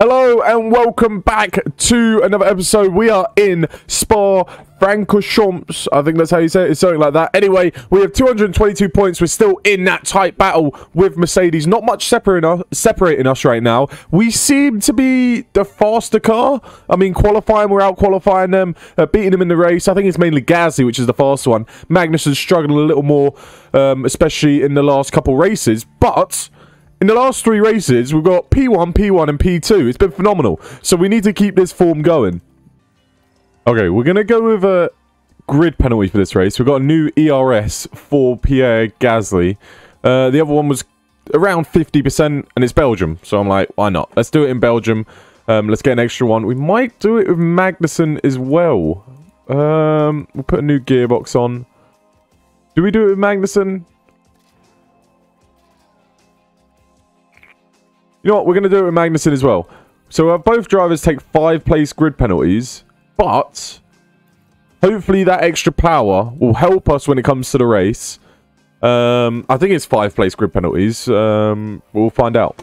Hello and welcome back to another episode. We are in Spa-Francorchamps. I think that's how you say it. It's something like that. Anyway, we have 222 points. We're still in that tight battle with Mercedes. Not much separating us right now. We seem to be the faster car. I mean, qualifying, we're out qualifying them, beating them in the race. I think it's mainly Gasly, which is the faster one. Magnussen's struggling a little more, especially in the last couple races. But in the last 3 races, we've got P1, P1, and P2. It's been phenomenal. So we need to keep this form going. Okay, we're going to go with a grid penalty for this race. We've got a new ERS for Pierre Gasly. The other one was around 50%, and it's Belgium. So I'm like, why not? Let's do it in Belgium. Let's get an extra one. We might do it with Magnussen as well. We'll put a new gearbox on. Do we do it with Magnussen? You know what? We're going to do it with Magnussen as well. So both drivers take 5-place grid penalties. But hopefully that extra power will help us when it comes to the race. I think it's 5-place grid penalties. We'll find out.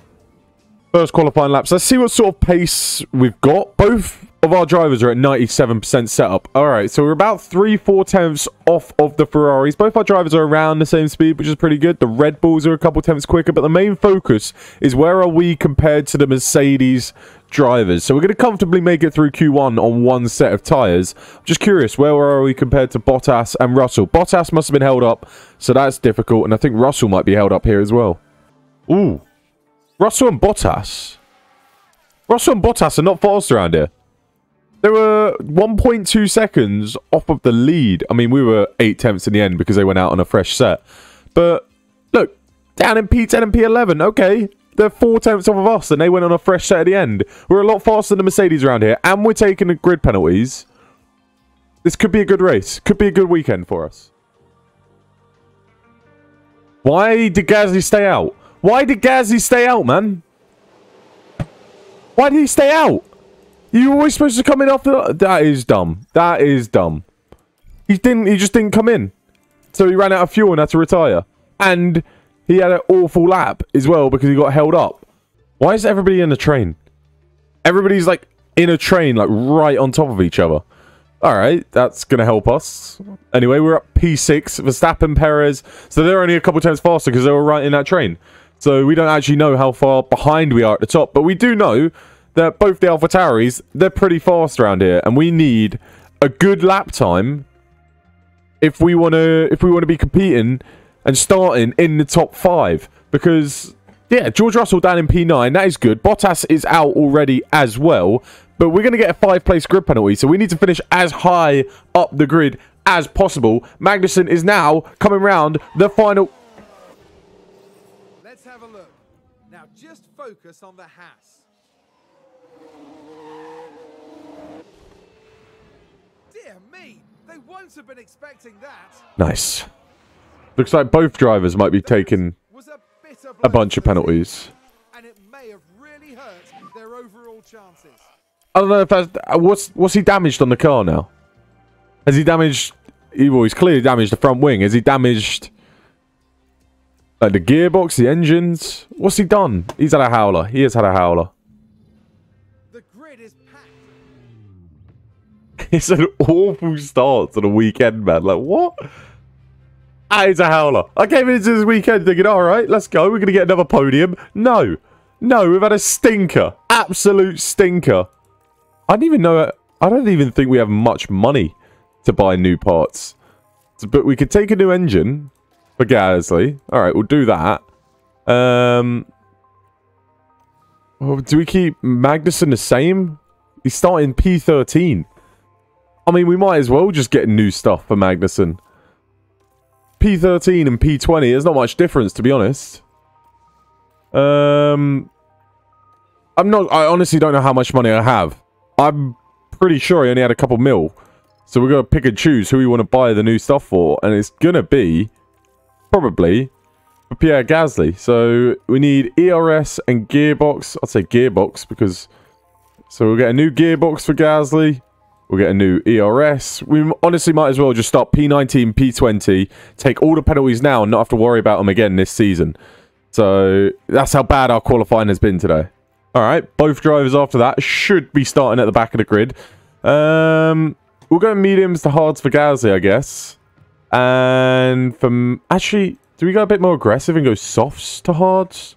First qualifying laps. Let's see what sort of pace we've got. Both of our drivers are at 97% setup. Alright, so we're about 3-4 tenths off of the Ferraris. Both our drivers are around the same speed, which is pretty good. The Red Bulls are a couple tenths quicker, but the main focus is where are we compared to the Mercedes drivers. So we're going to comfortably make it through Q1 on one set of tyres. Just curious, where are we compared to Bottas and Russell? Bottas must have been held up, so that's difficult, and I think Russell might be held up here as well. Ooh. Russell and Bottas. Russell and Bottas are not fast around here. They were 1.2 seconds off of the lead. I mean, we were 8 tenths in the end because they went out on a fresh set. But, look, down in P10 and P11, okay. They're 4 tenths off of us and they went on a fresh set at the end. We're a lot faster than the Mercedes around here. And we're taking the grid penalties. This could be a good race. Could be a good weekend for us. Why did Gasly stay out? Why did Gasly stay out, man? Why did he stay out? You were always supposed to come in after... That is dumb. That is dumb. He just didn't come in. So he ran out of fuel and had to retire. And he had an awful lap as well because he got held up. Why is everybody in a train? Everybody's like in a train, like right on top of each other. Alright, that's going to help us. Anyway, we're up P6. Verstappen, Perez. So they're only a couple times faster because they were right in that train. So we don't actually know how far behind we are at the top. But we do know that both the AlphaTauris, they're pretty fast around here. And we need a good lap time if we want to be competing and starting in the top 5. Because, yeah, George Russell down in P9. That is good. Bottas is out already as well. But we're going to get a 5-place grid penalty. So we need to finish as high up the grid as possible. Magnussen is now coming round the final... Let's have a look. Now just focus on the Haas. Dear me, they won't have been expecting that. Nice. Looks like both drivers might be taking a bunch of penalties. And it may have really hurt their overall chances. I don't know if that's... What's he damaged on the car now? Has he damaged... Well, he's clearly damaged the front wing. Has he damaged... like the gearbox, the engines? What's he done? He's had a howler. He has had a howler. The grid is packed. It's an awful start to the weekend, man. Like, what? That is a howler. I came into this weekend thinking, alright, let's go. We're going to get another podium. No. No, we've had a stinker. Absolute stinker. I don't even think we have much money to buy new parts. But we could take a new engine for Gasly. Alright, we'll do that. Well, do we keep Magnussen the same? He's starting P13. I mean, we might as well just get new stuff for Magnussen. P13 and P20, there's not much difference, to be honest. I honestly don't know how much money I have. I'm pretty sure I only had a couple mil. So we're going to pick and choose who we want to buy the new stuff for. And it's going to be probably for Pierre Gasly. So we need ERS and gearbox. I'd say gearbox because... So we'll get a new gearbox for Gasly. We'll get a new ERS. We honestly might as well just start P19, P20, take all the penalties now and not have to worry about them again this season. So that's how bad our qualifying has been today. All right, both drivers after that should be starting at the back of the grid. We'll go mediums to hards for Gasly, I guess. And from actually, do we go a bit more aggressive and go softs to hards?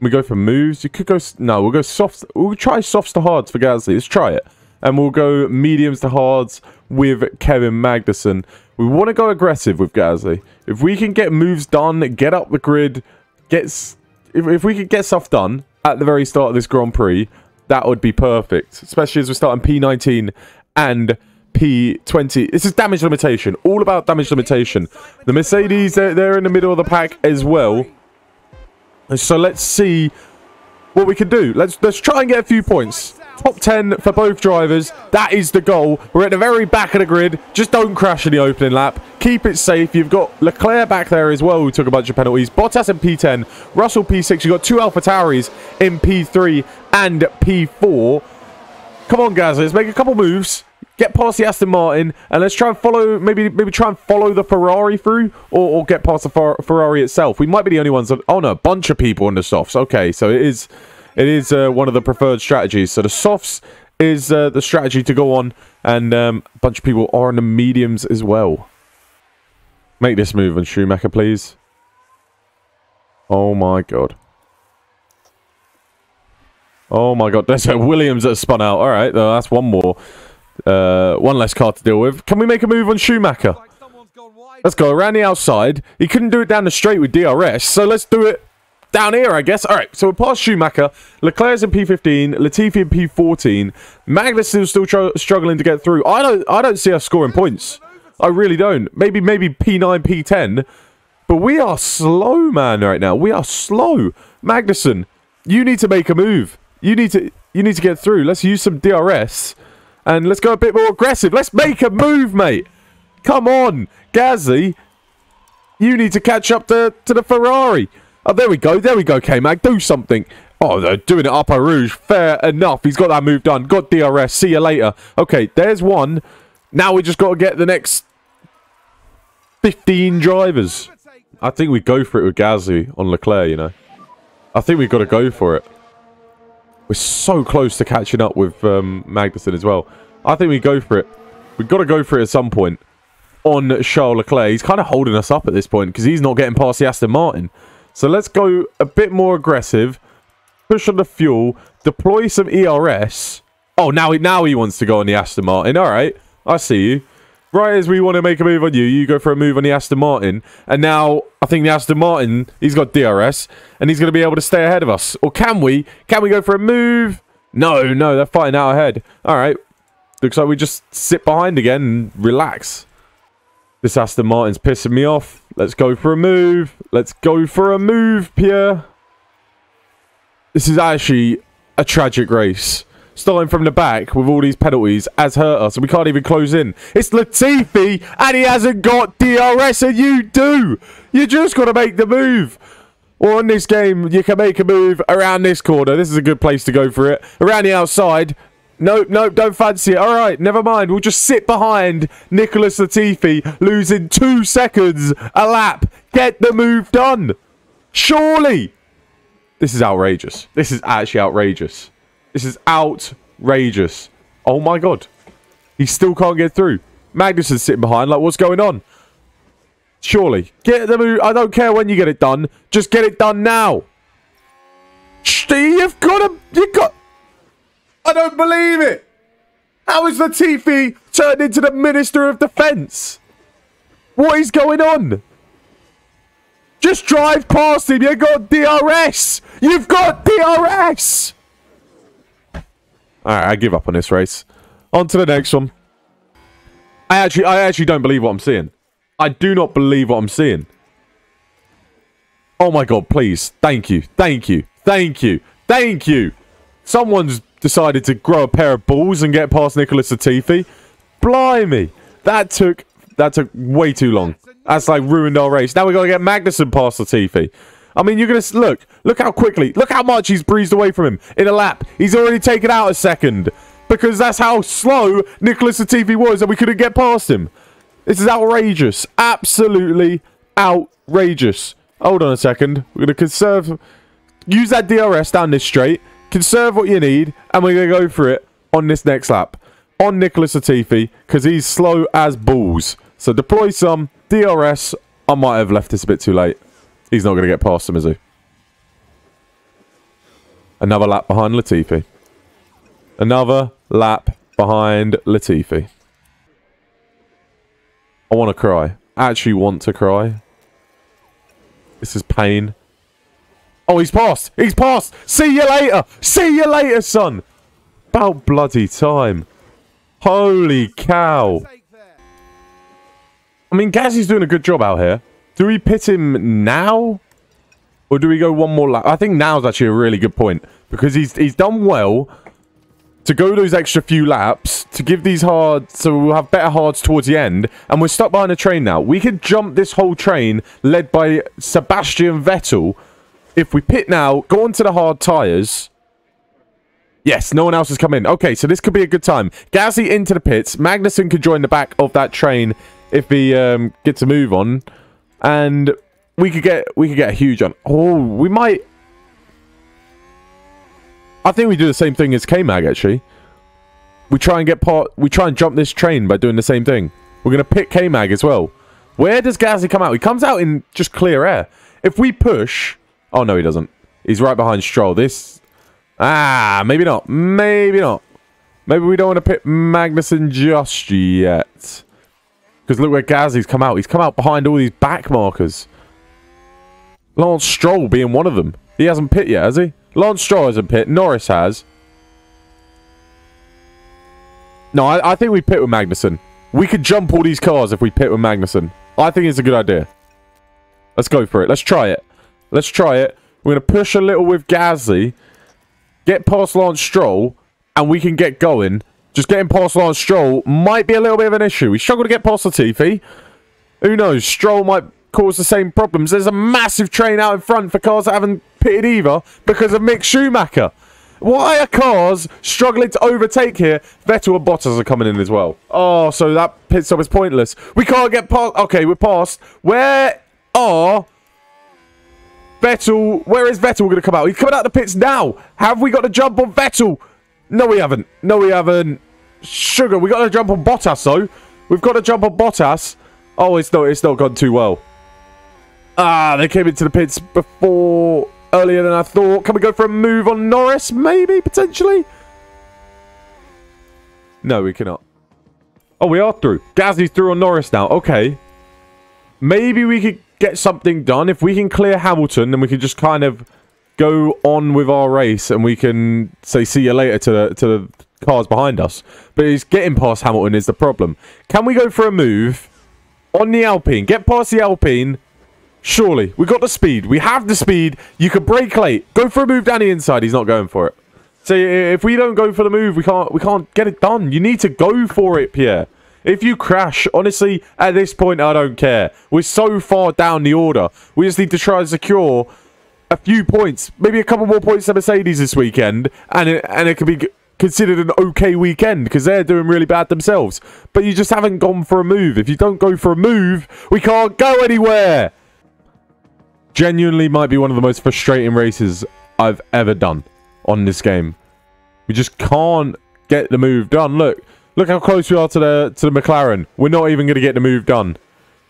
We go for moves. You could go no. We'll go softs. We'll try softs to hards for Gasly. Let's try it, and we'll go mediums to hards with Kevin Magnussen. We want to go aggressive with Gasly. If we can get moves done, get up the grid, if we could get stuff done at the very start of this Grand Prix, that would be perfect. Especially as we're starting P19 and P20. This is damage limitation. All about damage limitation. The Mercedes, they're in the middle of the pack as well. So let's see what we can do. Let's try and get a few points. Top 10 for both drivers. That is the goal. We're at the very back of the grid. Just don't crash in the opening lap. Keep it safe. You've got Leclerc back there as well, who took a bunch of penalties. Bottas in P10. Russell P6. You've got two AlphaTauris in P3 and P4. Come on, guys. Let's make a couple moves. Get past the Aston Martin. And let's try and follow, maybe try and follow the Ferrari through. Or get past the Ferrari itself. We might be the only ones that... Oh, no. A bunch of people in the softs. Okay, so it is one of the preferred strategies. So the softs is the strategy to go on. And a bunch of people are in the mediums as well. Make this move on Schumacher, please. Oh my god. Oh my god. There's a Williams that spun out. Alright, that's one more. One less car to deal with. Can we make a move on Schumacher? Let's go around the outside. He couldn't do it down the straight with DRS. So let's do it down here, I guess. All right, so we're past Schumacher. Leclerc's in P15. Latifi in P14. Magnussen's still struggling to get through. I don't see us scoring points. I really don't. Maybe P9, P10. But we are slow, man, right now. We are slow. Magnussen, you need to make a move. You need to get through. Let's use some DRS. And let's go a bit more aggressive. Let's make a move, mate. Come on. Gasly, you need to catch up to the Ferrari. Oh, there we go. There we go, K-Mag. Do something. Oh, they're doing it up a Rouge. Fair enough. He's got that move done. Got DRS. See you later. Okay, there's one. Now we just got to get the next 15 drivers. I think we go for it with Gasly on Leclerc, you know. I think we've got to go for it. We're so close to catching up with Magnussen as well. I think we go for it. We've got to go for it at some point on Charles Leclerc. He's kind of holding us up at this point because he's not getting past the Aston Martin. So let's go a bit more aggressive. Push on the fuel. Deploy some ERS. Oh, now he wants to go on the Aston Martin. All right. I see you. Right as we want to make a move on you, you go for a move on the Aston Martin. And now, I think the Aston Martin, he's got DRS. And he's going to be able to stay ahead of us. Or can we? Can we go for a move? No, they're fighting out ahead. All right. Looks like we just sit behind again and relax. This Aston Martin's pissing me off. Let's go for a move. Let's go for a move, Pierre. This is actually a tragic race. Starting from the back with all these penalties has hurt us. And we can't even close in. It's Latifi and he hasn't got DRS and you do. You just got to make the move. Or in this game, you can make a move around this corner. This is a good place to go for it. Around the outside. Nope, don't fancy it. All right, never mind. We'll just sit behind Nicholas Latifi, losing 2 seconds a lap. Get the move done. Surely. This is outrageous. This is actually outrageous. This is outrageous. Oh my god. He still can't get through. Magnussen's sitting behind. Like, what's going on? Surely. Get the move. I don't care when you get it done. Just get it done now. You've got to... I don't believe it. How is Latifi turned into the Minister of Defence? What is going on? Just drive past him. You've got DRS. You've got DRS. Alright, I give up on this race. On to the next one. I actually don't believe what I'm seeing. I do not believe what I'm seeing. Oh my god, please. Thank you. Thank you. Thank you. Thank you. Someone's decided to grow a pair of balls and get past Nicholas Latifi. Blimey. That took way too long. That's like ruined our race. Now we got to get Magnussen past Latifi. I mean, you're going to... Look how quickly... Look how much he's breezed away from him in a lap. He's already taken out a second. Because that's how slow Nicholas Latifi was and we couldn't get past him. This is outrageous. Absolutely outrageous. Hold on a second. We're going to conserve... Use that DRS down this straight. conserve what you need, and we're going to go for it on this next lap. On Nicholas Latifi, because he's slow as balls. So deploy some. DRS. I might have left this a bit too late. He's not going to get past him, is he? Another lap behind Latifi. Another lap behind Latifi. I want to cry. I actually want to cry. This is pain. Oh, he's passed. He's passed. See you later. See you later, son. About bloody time. Holy cow. I mean, Gazzy's doing a good job out here. Do we pit him now? Or do we go one more lap? I think now's actually a really good point. Because he's done well to go those extra few laps. To give these hards, so we'll have better hards towards the end. And we're stuck behind a train now. We could jump this whole train led by Sebastian Vettel. If we pit now, go onto the hard tyres. Yes, no one else has come in. Okay, so this could be a good time. Gazzy into the pits. Magnussen could join the back of that train if he gets a move on. And we could get a huge on. Oh, we might. I think we do the same thing as K-Mag, actually. We try and jump this train by doing the same thing. We're going to pick K-Mag as well. Where does Gazzy come out? He comes out in just clear air. If we push... Oh, no, he doesn't. He's right behind Stroll. This... Ah, maybe not. Maybe not. Maybe we don't want to pick Magnussen just yet. Because look where Gazzy's come out. He's come out behind all these back markers. Lance Stroll being one of them. He hasn't pit yet, has he? Lance Stroll hasn't pit. Norris has. No, I think we pit with Magnussen. We could jump all these cars if we pit with Magnussen. I think it's a good idea. Let's go for it. Let's try it. Let's try it. We're going to push a little with Gazzy. Get past Lance Stroll. And we can get going. Just getting past Lance Stroll might be a little bit of an issue. We struggle to get past Latifi. Who knows? Stroll might cause the same problems. There's a massive train out in front for cars that haven't pitted either because of Mick Schumacher. Why are cars struggling to overtake here? Vettel and Bottas are coming in as well. Oh, so that pit stop is pointless. We can't get past... Okay, we're past. Where are... Vettel... Where is Vettel going to come out? He's coming out the pits now. Have we got to jump on Vettel? No, we haven't. No, we haven't. Sugar, we got to jump on Bottas, though. We've got to jump on Bottas. Oh, it's not gone too well. Ah, they came into the pits before... Earlier than I thought. Can we go for a move on Norris? Maybe, potentially? No, we cannot. Oh, we are through. Gazzy's through on Norris now. Okay. Maybe we could get something done. If we can clear Hamilton, then we can just kind of go on with our race. And we can say see you later to the cars behind us. But it's getting past Hamilton is the problem. Can we go for a move on the Alpine? Get past the Alpine. Surely. We got the speed. We have the speed. You can brake late. Go for a move down the inside. He's not going for it. So if we don't go for the move, we can't get it done. You need to go for it, Pierre. If you crash, honestly, at this point, I don't care. We're so far down the order. We just need to try and secure a few points. Maybe a couple more points to Mercedes this weekend. And it could be considered an okay weekend because they're doing really bad themselves. But you just haven't gone for a move. If you don't go for a move, we can't go anywhere. Genuinely might be one of the most frustrating races I've ever done on this game. We just can't get the move done. Look how close we are to the McLaren. We're not even going to get the move done.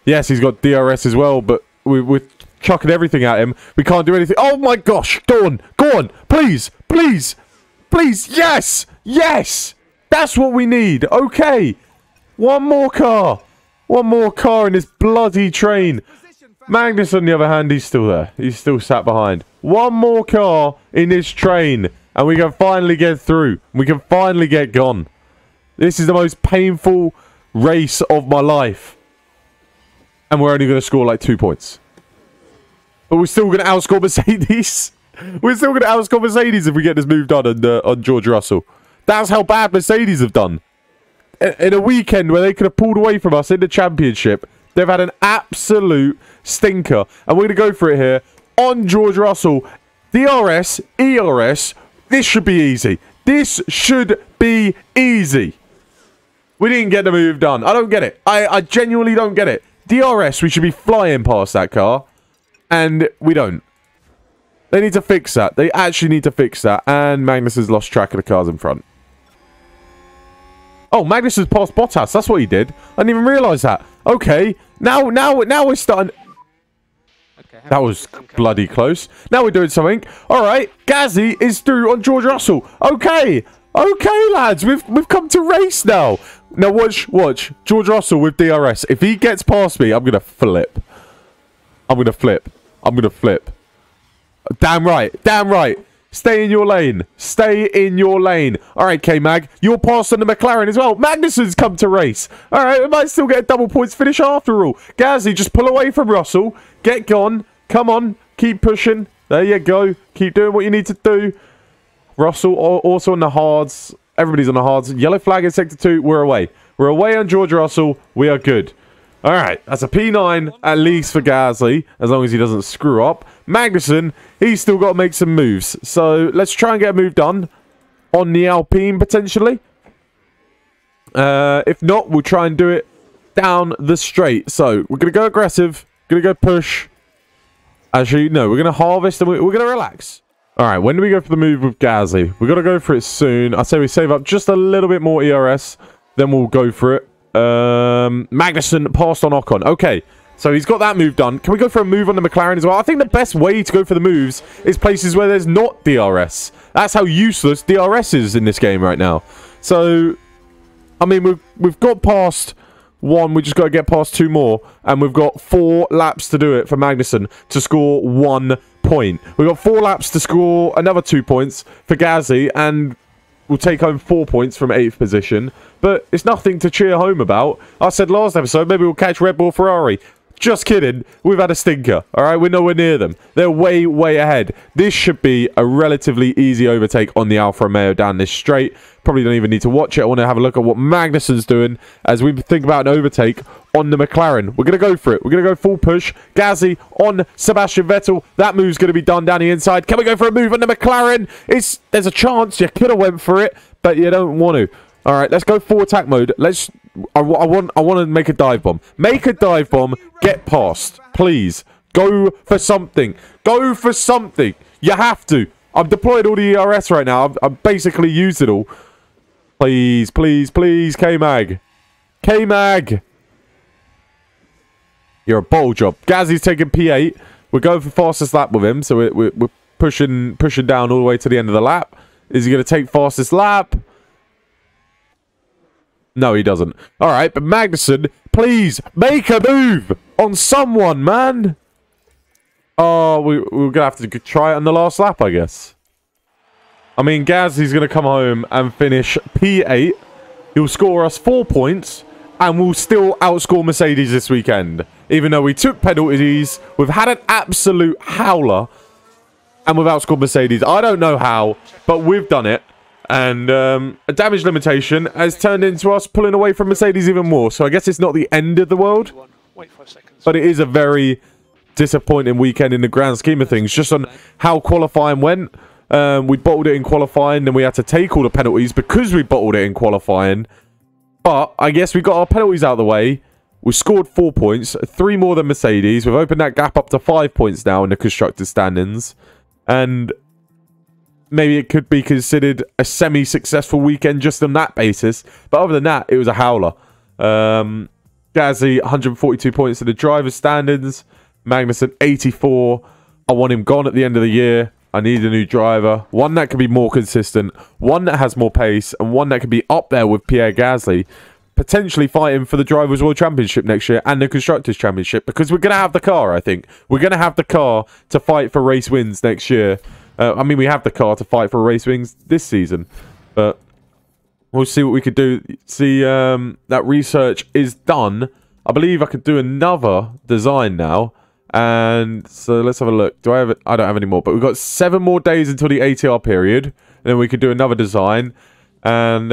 Yes, he's got DRS as well, but we're chucking everything at him. We can't do anything. Oh my gosh! Go on! Please! Yes! Yes! That's what we need. Okay, one more car in this bloody train. Magnus, on the other hand, he's still there. He's still sat behind. One more car in this train, and we can finally get through. We can finally get gone. This is the most painful race of my life. And we're only going to score like 2 points. But we're still going to outscore Mercedes. We're still going to outscore Mercedes if we get this move done on George Russell. That's how bad Mercedes have done. In a weekend where they could have pulled away from us in the championship... They've had an absolute stinker. And we're going to go for it here on George Russell. DRS, ERS. This should be easy. This should be easy. We didn't get the move done. I don't get it. I genuinely don't get it. DRS, we should be flying past that car. And we don't. They need to fix that. They actually need to fix that. And Magnus has lost track of the cars in front. Oh, Magnus has passed Bottas. That's what he did. I didn't even realise that. Okay. Now we're starting... Okay, that was bloody close. Now we're doing something. All right. Gasly is through on George Russell. Okay. Okay, lads. We've come to race now. Now watch. George Russell with DRS. If he gets past me, I'm going to flip. I'm going to flip. I'm going to flip. Damn right. Damn right. Stay in your lane. Stay in your lane. All right, K-Mag. You're passed on the McLaren as well. Magnussen's come to race. All right, we might still get a double points finish after all. Gasly, just pull away from Russell. Get gone. Come on. Keep pushing. There you go. Keep doing what you need to do. Russell also on the hards. Everybody's on the hards. Yellow flag in Sector 2. We're away. We're away on George Russell. We are good. All right, that's a P9 at least for Gasly, as long as he doesn't screw up. Magnussen, he's still got to make some moves. So let's try and get a move done on the Alpine, potentially. If not, we'll try and do it down the straight. So we're going to go aggressive, going to go push. Actually, no, we're going to harvest and we're going to relax. All right, when do we go for the move with Gasly? We've got to go for it soon. I say we save up just a little bit more ERS, then we'll go for it. Magnussen passed on Ocon. Okay, so he's got that move done. Can we go for a move on the McLaren as well? I think the best way to go for the moves is places where there's not DRS. That's how useless DRS is in this game right now. So, I mean, we've got past one. We just got to get past two more. And we've got 4 laps to do it for Magnussen to score 1 point. We've got 4 laps to score another 2 points for Gasly. And we'll take home 4 points from 8th position. But it's nothing to cheer home about. I said last episode, maybe we'll catch Red Bull Ferrari. Just kidding. We've had a stinker. All right, we're nowhere near them. They're way, way ahead. This should be a relatively easy overtake on the Alfa Romeo down this straight. Probably don't even need to watch it. I want to have a look at what Magnussen's doing as we think about an overtake on the McLaren. We're going to go for it. We're going to go full push. Gasly on Sebastian Vettel. That move's going to be done down the inside. Can we go for a move on the McLaren? There's a chance. You could have went for it, but you don't want to. All right, let's go full attack mode. I want to make a dive bomb. Make a dive bomb. Get past, please. Go for something. Go for something. You have to. I've deployed all the ERS right now. I've basically used it all. Please, please, please, K-Mag. K-Mag. You're a bowl job. Gasly's taking P8. We're going for fastest lap with him, so we're pushing down all the way to the end of the lap. Is he going to take fastest lap? No, he doesn't. All right, but Magnussen, please make a move on someone, man. Oh, we're going to have to try it on the last lap, I guess. I mean, Gasly's going to come home and finish P8. He'll score us 4 points, and we'll still outscore Mercedes this weekend. Even though we took penalties, we've had an absolute howler, and we've outscored Mercedes. I don't know how, but we've done it. And a damage limitation has turned into us pulling away from Mercedes even more. So I guess it's not the end of the world. But it is a very disappointing weekend in the grand scheme of things. Just on how qualifying went. We bottled it in qualifying. Then we had to take all the penalties because we bottled it in qualifying. But I guess we got our penalties out of the way. We scored 4 points. 3 more than Mercedes. We've opened that gap up to 5 points now in the constructors' standings. And maybe it could be considered a semi-successful weekend just on that basis. But other than that, it was a howler. Gasly, 142 points in the driver's standings. Magnussen, 84. I want him gone at the end of the year. I need a new driver. One that can be more consistent. One that has more pace. And one that can be up there with Pierre Gasly. Potentially fighting for the Drivers' World Championship next year. And the Constructors' Championship. Because we're going to have the car, I think. We're going to have the car to fight for race wins next year. I mean, we have the car to fight for race wins this season, but we'll see what we could do. See, that research is done. I believe I could do another design now, and so let's have a look. Do I have it? I don't have any more, but we've got 7 more days until the ATR period, and then we could do another design, and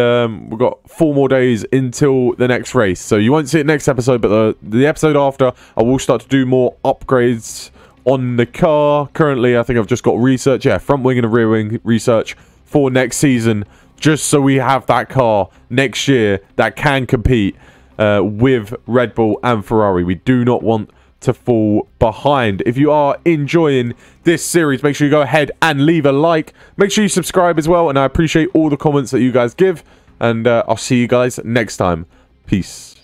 we've got 4 more days until the next race. So you won't see it next episode, but the episode after, I will start to do more upgrades on the car. Currently, I think I've just got research. Yeah, front wing and rear wing research for next season. Just so we have that car next year that can compete with Red Bull and Ferrari. We do not want to fall behind. If you are enjoying this series, make sure you go ahead and leave a like. Make sure you subscribe as well, and I appreciate all the comments that you guys give. And I'll see you guys next time. Peace.